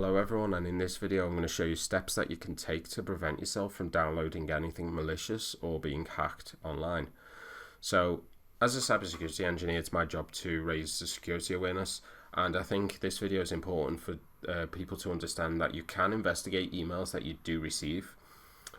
Hello everyone, and in this video I'm going to show you steps that you can take to prevent yourself from downloading anything malicious or being hacked online. So as a cybersecurity engineer, it's my job to raise the security awareness, and I think this video is important for people to understand that you can investigate emails that you do receive,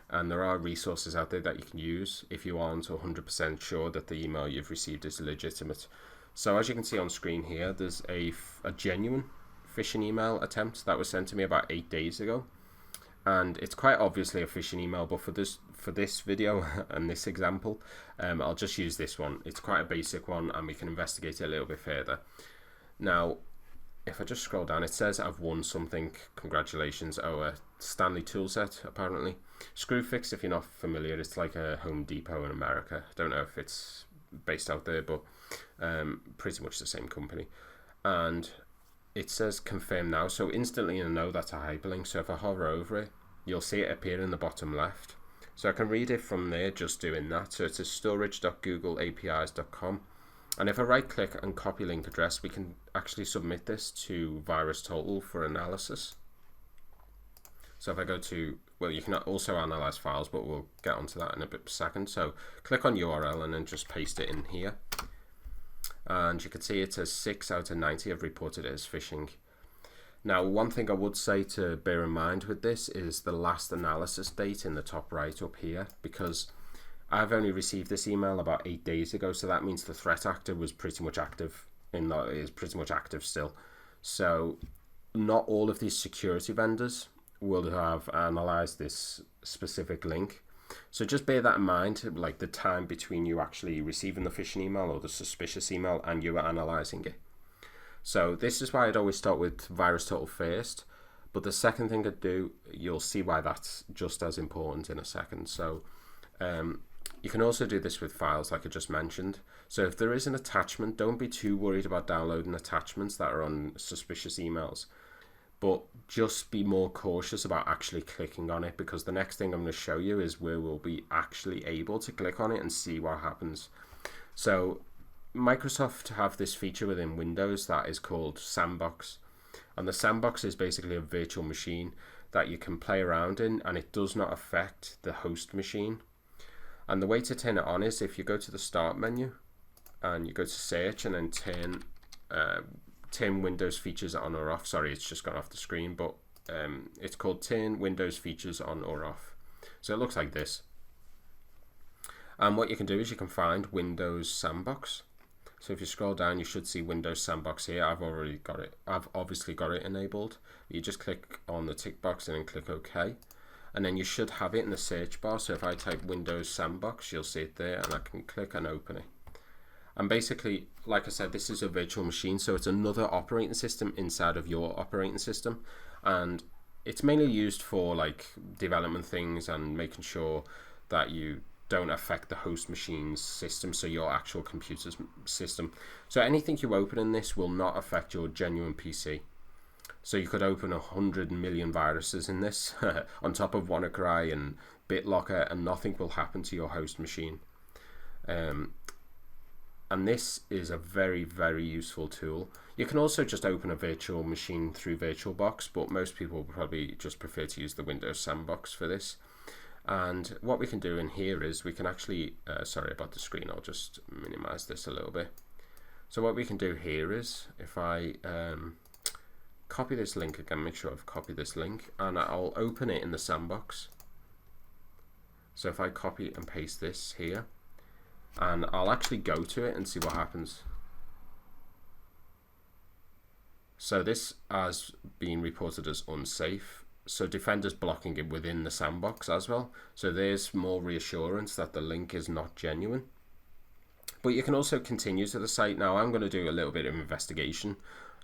and there are resources out there that you can use if you aren't 100% sure that the email you've received is legitimate. So as you can see on screen here, there's a genuine phishing email attempt that was sent to me about 8 days ago, and it's quite obviously a phishing email, but for this video and this example, I'll just use this one. It's quite a basic one and we can investigate it a little bit further. Now if I just scroll down, it says I've won something, congratulations. A Stanley tool set apparently. Screwfix, if you're not familiar, it's like a Home Depot in America. I don't know if it's based out there, but pretty much the same company. And it says confirm now, so instantly you'll know that's a hyperlink. So if I hover over it, you'll see it appear in the bottom left. So I can read it from there just doing that. So it's a storage.googleapis.com, and if I right click and copy link address, we can actually submit this to VirusTotal for analysis. So if I go to, well, you can also analyze files, but we'll get onto that in a second. So click on URL and then just paste it in here. And you can see it says 6 out of 90 have reported it as phishing. Now, one thing I would say to bear in mind with this is the last analysis date in the top right up here, because I've only received this email about 8 days ago, so that means the threat actor was pretty much active, is pretty much active still. So not all of these security vendors will have analyzed this specific link. So just bear that in mind, like the time between you actually receiving the phishing email or the suspicious email and you analyzing it. So this is why I'd always start with VirusTotal first, but the second thing I'd do, you'll see why that's just as important in a second. So you can also do this with files like I just mentioned. So if there is an attachment, don't be too worried about downloading attachments that are on suspicious emails, but just be more cautious about actually clicking on it, because the next thing I'm going to show you is where we'll be actually able to click on it and see what happens. So Microsoft have this feature within Windows that is called Sandbox, and the Sandbox is basically a virtual machine that you can play around in, and it does not affect the host machine. And the way to turn it on is if you go to the start menu and you go to search and then turn Windows features on or off. Sorry, it's just gone off the screen, but it's called turn Windows features on or off. So it looks like this. And what you can do is you can find Windows Sandbox. So if you scroll down, you should see Windows Sandbox here. I've obviously got it enabled. You just click on the tick box and then click OK. And then you should have it in the search bar. So if I type Windows Sandbox, you'll see it there, and I can click and open it. And basically, like I said, this is a virtual machine, so it's another operating system inside of your operating system, and it's mainly used for like development things and making sure that you don't affect the host machine's system, so your actual computer's system. So anything you open in this will not affect your genuine PC. So you could open 100 million viruses in this on top of WannaCry and BitLocker, and nothing will happen to your host machine. And this is a very, very useful tool. You can also just open a virtual machine through VirtualBox, but most people will probably just prefer to use the Windows Sandbox for this. And what we can do in here is we can actually, sorry about the screen, I'll just minimize this a little bit. So what we can do here is, if I copy this link again, make sure I've copied this link, and I'll open it in the Sandbox. So if I copy and paste this here, and I'll actually go to it and see what happens. So this has been reported as unsafe. So Defender's blocking it within the Sandbox as well. So there's more reassurance that the link is not genuine. But you can also continue to the site. Now I'm going to do a little bit of investigation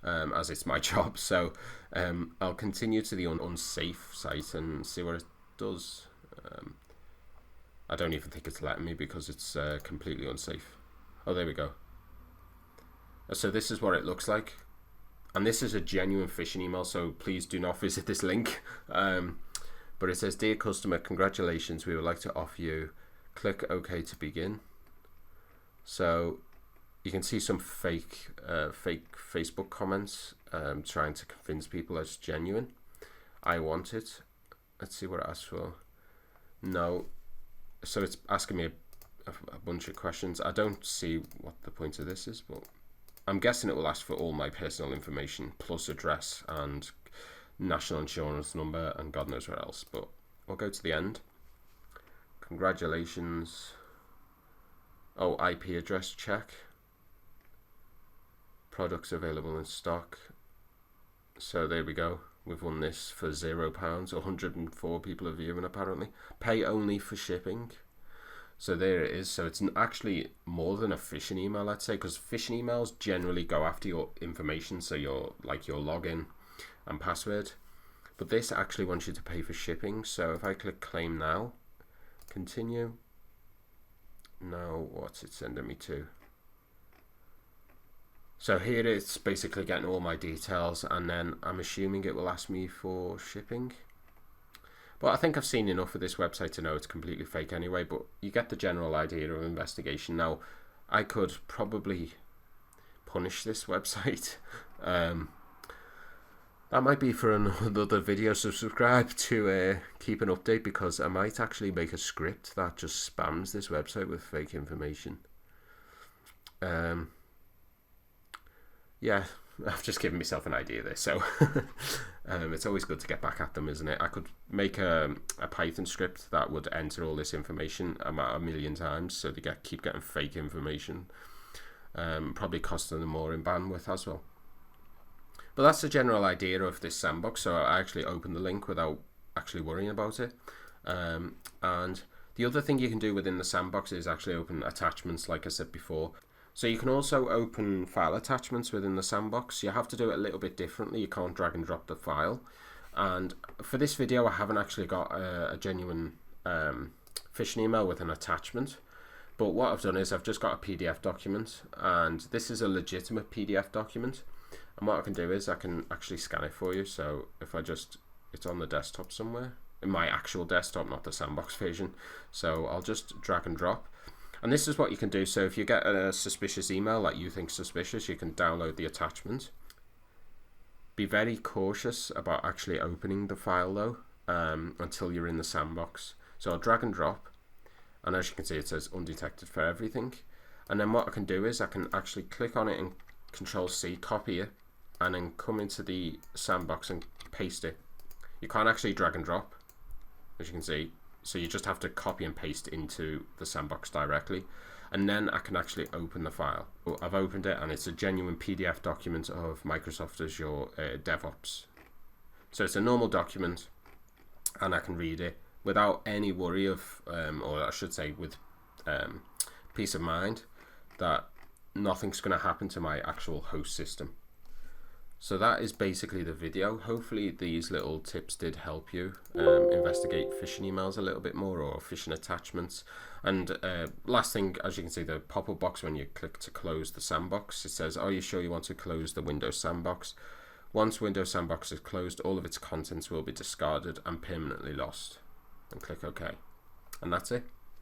as it's my job. So I'll continue to the unsafe site and see what it does. I don't even think it's letting me because it's completely unsafe. Oh, there we go. So this is what it looks like. And this is a genuine phishing email, so please do not visit this link. But it says, dear customer, congratulations, we would like to offer you. Click OK to begin. So you can see some fake Facebook comments trying to convince people it's genuine. I want it. Let's see what it asks for. No. So it's asking me a bunch of questions. I don't see what the point of this is, but I'm guessing it will ask for all my personal information plus address and national insurance number and God knows what else. But we'll go to the end. Congratulations. Oh, IP address check. Products available in stock. So there we go. We've won this for £0. 104 people are viewing apparently. Pay only for shipping. So there it is. So it's actually more than a phishing email, I'd say, because phishing emails generally go after your information, so your login and password. But this actually wants you to pay for shipping. So if I click claim now, continue. Now what's it sending me to? So here it's basically getting all my details, and then I'm assuming it will ask me for shipping. But I think I've seen enough of this website to know it's completely fake anyway, but you get the general idea of investigation. Now, I could probably punish this website. That might be for another video, so subscribe to keep an update, because I might actually make a script that just spams this website with fake information. Yeah, I've just given myself an idea there, so it's always good to get back at them, isn't it? I could make a Python script that would enter all this information a million times, so they keep getting fake information, probably costing them more in bandwidth as well. But that's the general idea of this sandbox, so I actually opened the link without actually worrying about it. And the other thing you can do within the sandbox is actually open attachments, like I said before. So you can also open file attachments within the sandbox. You have to do it a little bit differently. You can't drag and drop the file. And for this video, I haven't actually got a genuine phishing email with an attachment. But what I've done is I've just got a PDF document, and this is a legitimate PDF document. And what I can do is I can actually scan it for you. So if I it's on the desktop somewhere, in my actual desktop, not the sandbox version. So I'll just drag and drop. And this is what you can do. So if you get a suspicious email that you think suspicious, you can download the attachment. Be very cautious about actually opening the file though, until you're in the sandbox. So I'll drag and drop, and as you can see it says undetected for everything. And then what I can do is I can actually click on it and Control-C, copy it, and then come into the sandbox and paste it. You can't actually drag and drop, as you can see. So you just have to copy and paste into the sandbox directly, and then I can actually open the file. I've opened it, and it's a genuine PDF document of Microsoft Azure DevOps. So it's a normal document, and I can read it without any worry of, or I should say with peace of mind, that nothing's going to happen to my actual host system. So that is basically the video. Hopefully these little tips did help you investigate phishing emails a little bit more, or phishing attachments. And last thing, as you can see, the pop-up box when you click to close the sandbox, it says, are you sure you want to close the Windows Sandbox? Once Windows Sandbox is closed, all of its contents will be discarded and permanently lost. And click OK. And that's it.